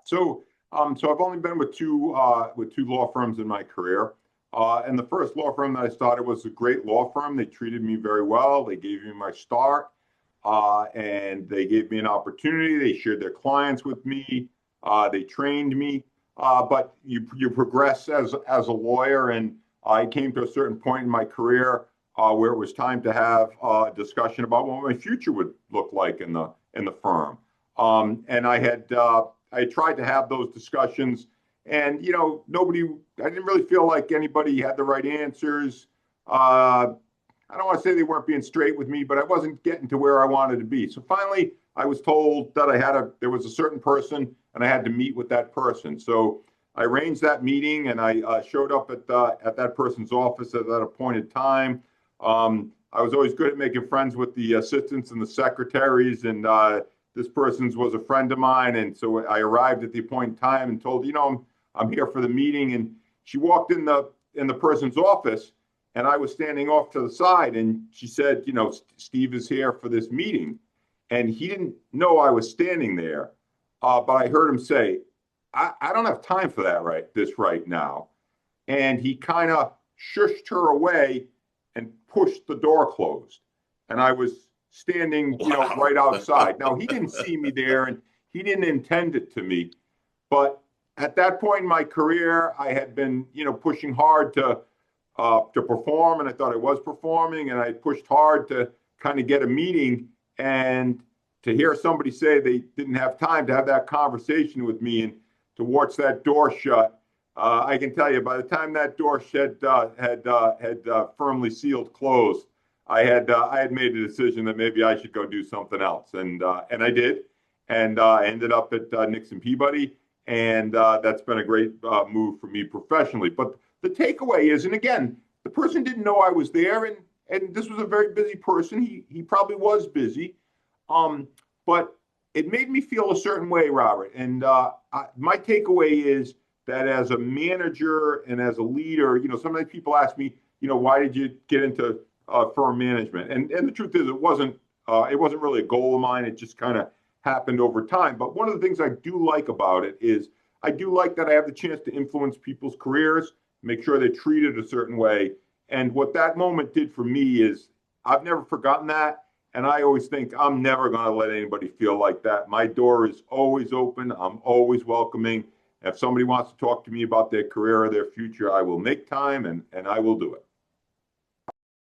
So I've only been with two law firms in my career. And the first law firm that I started was a great law firm. They treated me very well. They gave me my start, and they gave me an opportunity. They shared their clients with me. They trained me. But you progress as a lawyer, and I came to a certain point in my career where it was time to have a discussion about what my future would look like in the firm. And I tried to have those discussions, and I didn't really feel like anybody had the right answers. I don't want to say they weren't being straight with me, but I wasn't getting to where I wanted to be. So finally, I was told that there was a certain person, and I had to meet with that person. So I arranged that meeting, and I showed up at that person's office at that appointed time. I was always good at making friends with the assistants and the secretaries, and this person's was a friend of mine. And so I arrived at the appointed time and told, I'm here for the meeting. And she walked in the person's office, and I was standing off to the side, and she said, Steve is here for this meeting. And he didn't know I was standing there, but I heard him say, I don't have time for that right now. And he kind of shushed her away and pushed the door closed. And I was standing, right outside. Now, he didn't see me there, and he didn't intend it to me. But at that point in my career, I had been, pushing hard to perform, and I thought I was performing, and I pushed hard to kind of get a meeting. And to hear somebody say they didn't have time to have that conversation with me and to watch that door shut, I can tell you, by the time that door had firmly sealed closed, I had made a decision that maybe I should go do something else, and I did, and I ended up at Nixon Peabody, and that's been a great move for me professionally. But the takeaway is, and again, the person didn't know I was there, and this was a very busy person. He probably was busy, but it made me feel a certain way, Robert. And my takeaway is that as a manager and as a leader, sometimes people ask me, why did you get into firm management? And the truth is, it wasn't really a goal of mine. It just kind of happened over time. But one of the things I do like about it is I do like that I have the chance to influence people's careers, make sure they're treated a certain way. And what that moment did for me is I've never forgotten that. And I always think I'm never going to let anybody feel like that. My door is always open. I'm always welcoming. If somebody wants to talk to me about their career or their future, I will make time, and I will do it.